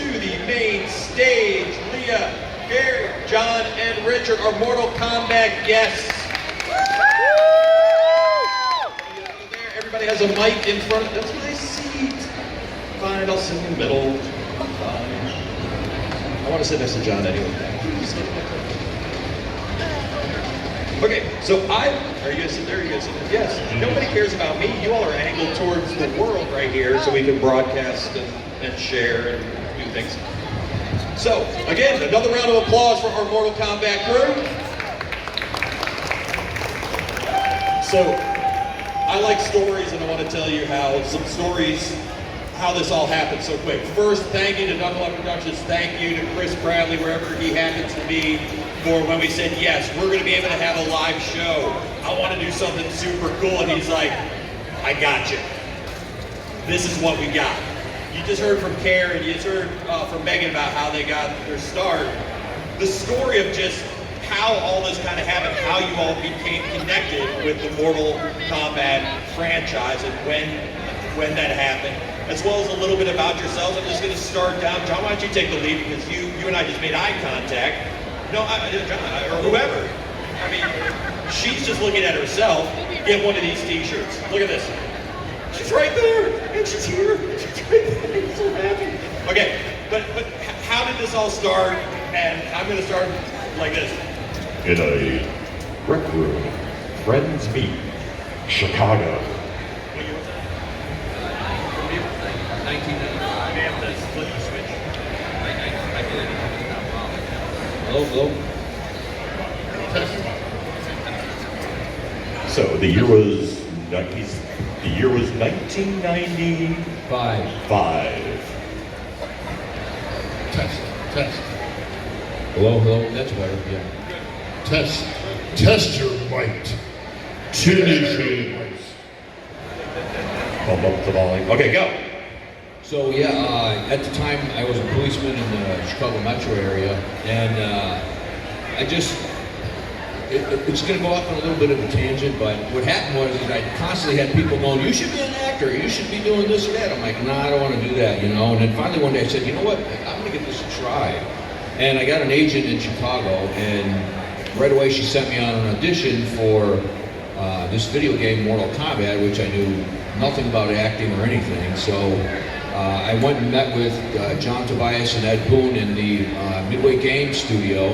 to the main stage, Leah, Kerry, John, and Richard, our Mortal Kombat guests. Everybody has a mic in front. That's my seat. Fine, I'll sit in the middle. Fine. I want to sit next to John anyway. Okay, so are you guys sitting there? Are you guys sitting there? Yes. Nobody cares about me. You all are angled towards the world right here so we can broadcast and share and do things. So, again, another round of applause for our Mortal Kombat crew. So, I like stories, and I want to tell you how this all happened so quick. First, thank you to Knuckle Up Productions. Thank you to Chris Bradley, wherever he happens to be, for when we said, yes, we're going to be able to have a live show. I want to do something super cool. And he's like, I got you. This is what we got. You just heard from Kerry, and you just heard from Megan about how they got their start. The story of just how all this kind of happened, how you all became connected with the Mortal Kombat franchise and when that happened, as well as a little bit about yourselves. I'm just going to start down. John, why don't you take the lead, because you and I just made eye contact. No, John, or whoever. I mean, she's just looking at herself. Get one of these t-shirts. Look at this. She's right there, and she's here. She's right there. I'm so happy. Okay, but how did this all start? And I'm going to start like this. In a rec room, friends meet, Chicago. What year was that? 1995. May have to flip the switch. Hello. So the year was 1995. Test. Hello, that's better, yeah. Test your might. Finish your might. Pump up the volume. Okay, go. So yeah, at the time I was a policeman in the Chicago metro area, and it's going to go off on a little bit of a tangent, but what happened was I constantly had people going, you should be an actor, you should be doing this or that. I'm like, nah, I don't want to do that, And then finally one day I said, you know what, I'm going to give this a try. And I got an agent in Chicago, and right away she sent me on an audition for this video game, Mortal Kombat, which I knew nothing about acting or anything. So I went and met with John Tobias and Ed Boon in the Midway Games studio,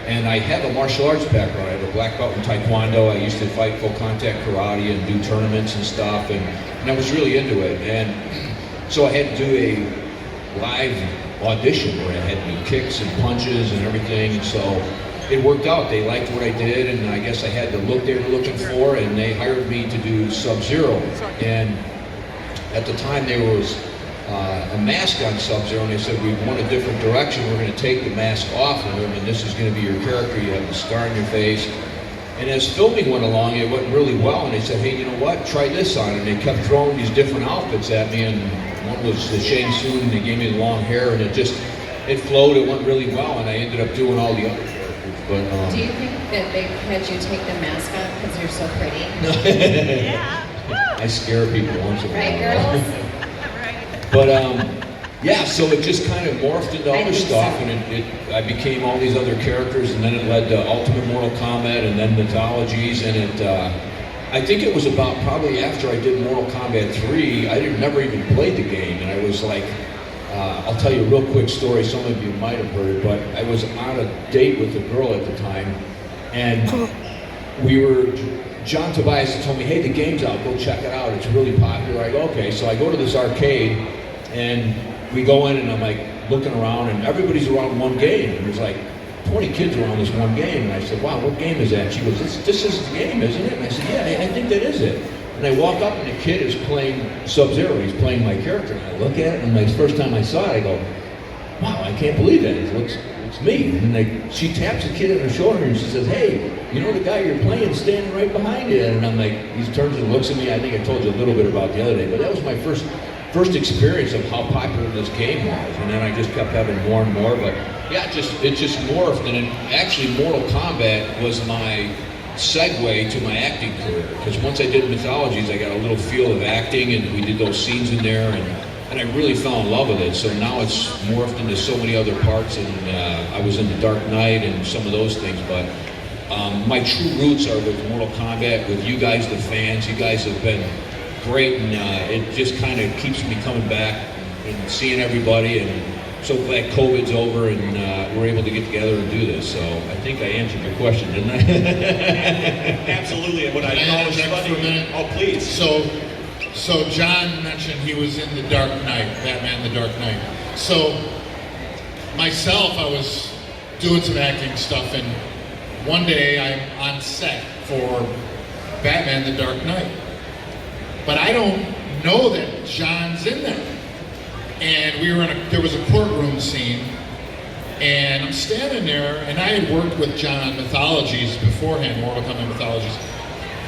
and I have a martial arts background. I have a black belt in Taekwondo. I used to fight full contact karate and do tournaments and stuff, and I was really into it. And so I had to do a live audition where I had to do kicks and punches and everything, and so it worked out. They liked what I did, and I guess I had the look they were looking for, and they hired me to do Sub-Zero. And at the time there was a mask on Sub-Zero, and they said, we want a different direction. We're going to take the mask off of him, and this is going to be your character. You have the scar on your face. And as filming went along, it went really well, and they said, hey, you know what, try this on. And they kept throwing these different outfits at me, and one was the Shang Tsung, and they gave me the long hair, and it flowed, it went really well, and I ended up doing all the other characters. But, do you think that they had you take the mask off because you're so pretty? I scare people once in a while. Right, girls? But yeah, so it just kind of morphed into other stuff, and I became all these other characters, and then it led to Ultimate Mortal Kombat, and then Mythologies, and I think it was about probably after I did Mortal Kombat 3, I never even played the game, and I was like, I'll tell you a real quick story, some of you might have heard it, but I was on a date with a girl at the time, and John Tobias told me, hey, the game's out, go check it out, it's really popular. I go, okay, so I go to this arcade, and we go in, and I'm like looking around, and everybody's around one game, and there's like 20 kids around this one game, and I said, wow, what game is that? And she goes, this is the game, isn't it? And I said, yeah, I think that is it. And I walk up, and the kid is playing Sub-Zero, he's playing my character, and I look at it, and the first time I saw it, I go, wow, I can't believe that, it's me. And she taps the kid on the shoulder, and she says, hey, you know the guy you're playing is standing right behind you. And I'm like, he turns and looks at me. I think I told you a little bit about the other day, but that was my first experience of how popular this game was. And then I just kept having more and more, but yeah, it just morphed. And actually Mortal Kombat was my segue to my acting career, because once I did Mythologies, I got a little feel of acting, and we did those scenes in there, and and I really fell in love with it. So now it's morphed into so many other parts, and I was in the Dark Knight and some of those things. But my true roots are with Mortal Kombat, with you guys, the fans. You guys have been great, and it just kind of keeps me coming back and seeing everybody. And so glad COVID's over and we're able to get together and do this. So I think I answered your question, didn't I? Absolutely. And what I Can I thought was interject for a funny. minute? Oh, please. So John mentioned he was in The Dark Knight, Batman The Dark Knight. So myself, I was doing some acting stuff, and one day I'm on set for Batman The Dark Knight. But I don't know that John's in there. And we were there was a courtroom scene, and I'm standing there, and I had worked with John on mythologies beforehand, Mortal Kombat mythologies.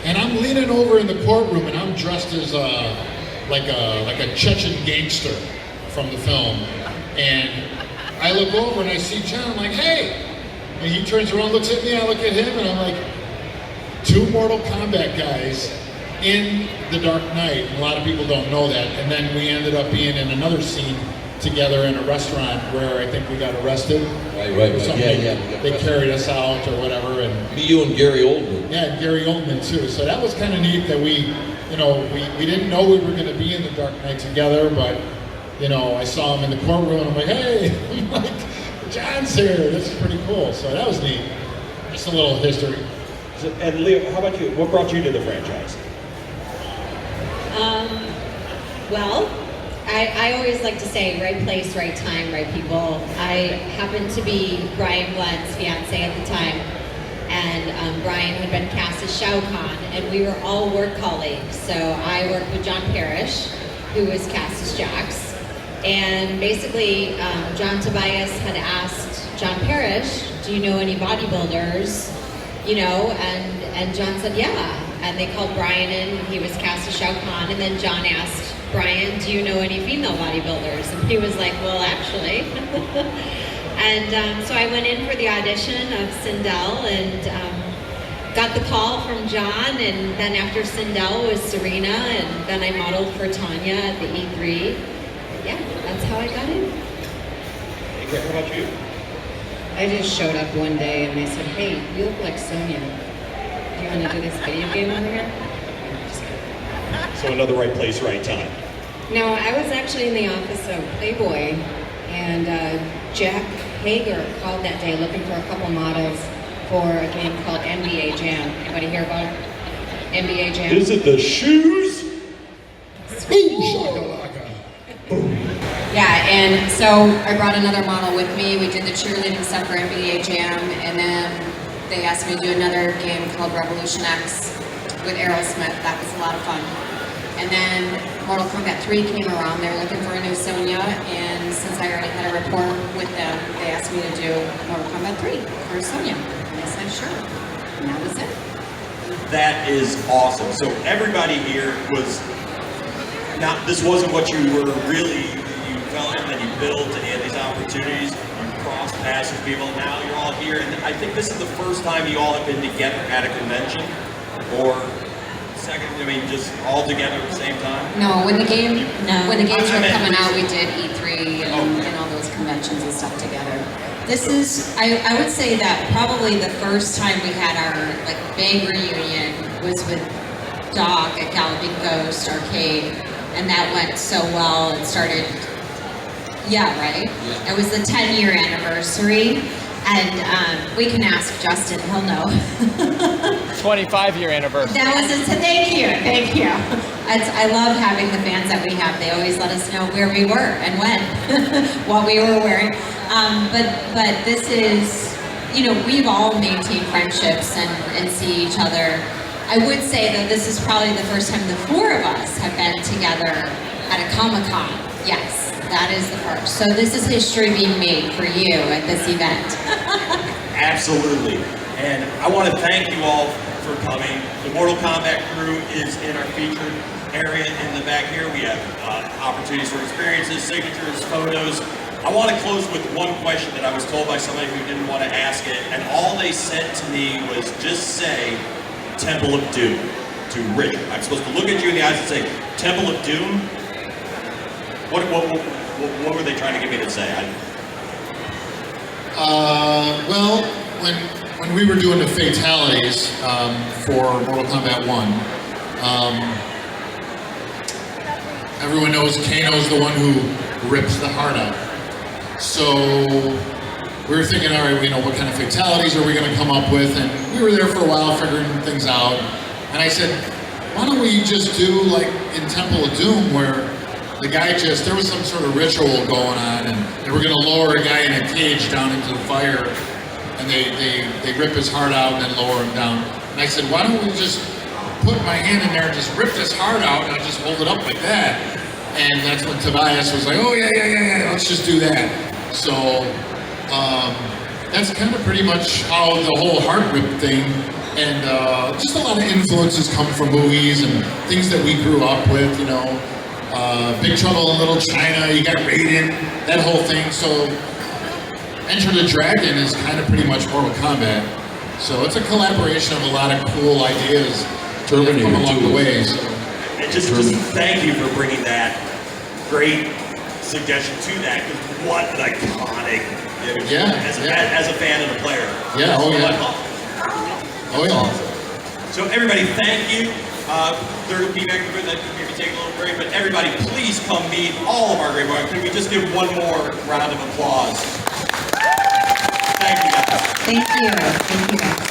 And I'm leaning over in the courtroom, and I'm dressed as like a Chechen gangster from the film. And I look over and I see John, I'm like, hey! And he turns around, looks at me, I look at him, and I'm like, 2 Mortal Kombat guys in The Dark Knight. A lot of people don't know that. And then we ended up being in another scene together in a restaurant where I think we got arrested. Right. Or something. They carried us out or whatever. And Me, you, and Gary Oldman. yeah, and Gary Oldman too. So that was kind of neat that we didn't know we were going to be in The Dark Knight together, but I saw him in the courtroom and I'm like, hey, I'm like, John's here. This is pretty cool. So that was neat. Just a little history. And Leo, how about you? What brought you to the franchise? Well, I always like to say right place, right time, right people. I happened to be Brian Glenn's fiance at the time, and Brian had been cast as Shao Kahn, and we were all work colleagues. So I worked with John Parrish, who was cast as Jax, and basically John Tobias had asked John Parrish, do you know any bodybuilders? And John said, yeah. And they called Brian in, and he was cast as Shao Kahn. And then John asked Brian, do you know any female bodybuilders? And he was like, well, actually. And so I went in for the audition of Sindel and got the call from John. And then after Sindel was Serena. And then I modeled for Tanya at the E3. Yeah, that's how I got in. Hey, Kerry, how about you? I just showed up one day and they said, hey, you look like Sonya. Do you want to do this video game on here? So another right place, right time. No, I was actually in the office of Playboy, and Jack Hager called that day looking for a couple models for a game called NBA Jam. Anybody hear about it? NBA Jam? Is it the shoes? Yeah, and so I brought another model with me. We did the cheerleading stuff for NBA Jam, and then they asked me to do another game called Revolution X with Aerosmith. That was a lot of fun. And then Mortal Kombat 3 came around. They were looking for a new Sonya, and since I already had a rapport with them, they asked me to do Mortal Kombat 3 for Sonya. And I said, sure. And that was it. That is awesome. So everybody here was this wasn't what you were really, you fell in and you built and you had these opportunities, you crossed paths with people, now you're all here. And I think this is the first time you all have been together at a convention, or second, just all together at the same time? No, when the games were coming out, we recently. did E3 and all those conventions and stuff together. This is, I would say that probably the first time we had our big reunion was with Doc at Galloping Ghost Arcade, and that went so well. It started, right? Yeah. It was the 10-year anniversary, and we can ask Justin, he'll know. 25-year anniversary. That was it. Thank you. I love having the fans that we have. They always let us know where we were and when, what we were wearing. But this is, we've all maintained friendships and see each other. I would say that this is probably the first time the 4 of us have been together at a Comic-Con. Yes, that is the first. So this is history being made for you at this event. Absolutely. And I want to thank you all for coming. The Mortal Kombat crew is in our featured area in the back here. We have opportunities for experiences, signatures, photos. I want to close with one question that I was told by somebody who didn't want to ask it, and all they said to me was just say Temple of Doom to Richard. I'm supposed to look at you in the eyes and say, Temple of Doom? What were they trying to get me to say? Well, when we were doing the fatalities for Mortal Kombat 1, everyone knows Kano's the one who rips the heart out. So we were thinking, all right, what kind of fatalities are we going to come up with? And we were there for a while figuring things out. And I said, why don't we just do like in Temple of Doom, where the guy there was some sort of ritual going on, and they were going to lower a guy in a cage down into the fire, and they rip his heart out and then lower him down. And I said, why don't we just put my hand in there and just rip this heart out, and I just hold it up like that. And that's when Tobias was like, oh yeah, let's just do that. So that's kind of pretty much how the whole heart rip thing, and just a lot of influences come from movies and things that we grew up with, Big Trouble in Little China, you got Raiden, that whole thing. So Enter the Dragon is kind of pretty much Mortal Kombat. So it's a collaboration of a lot of cool ideas that come along the way. So. And just thank you for bringing that great suggestion to that, because what an iconic image. As a fan and a player. Yeah, oh yeah. Oh yeah. Awesome. So everybody, thank you. There will be back to that, maybe take a little break, but everybody, please come meet all of our great boys. Could we just give one more round of applause? Thank you guys. Thank you. Thank you guys.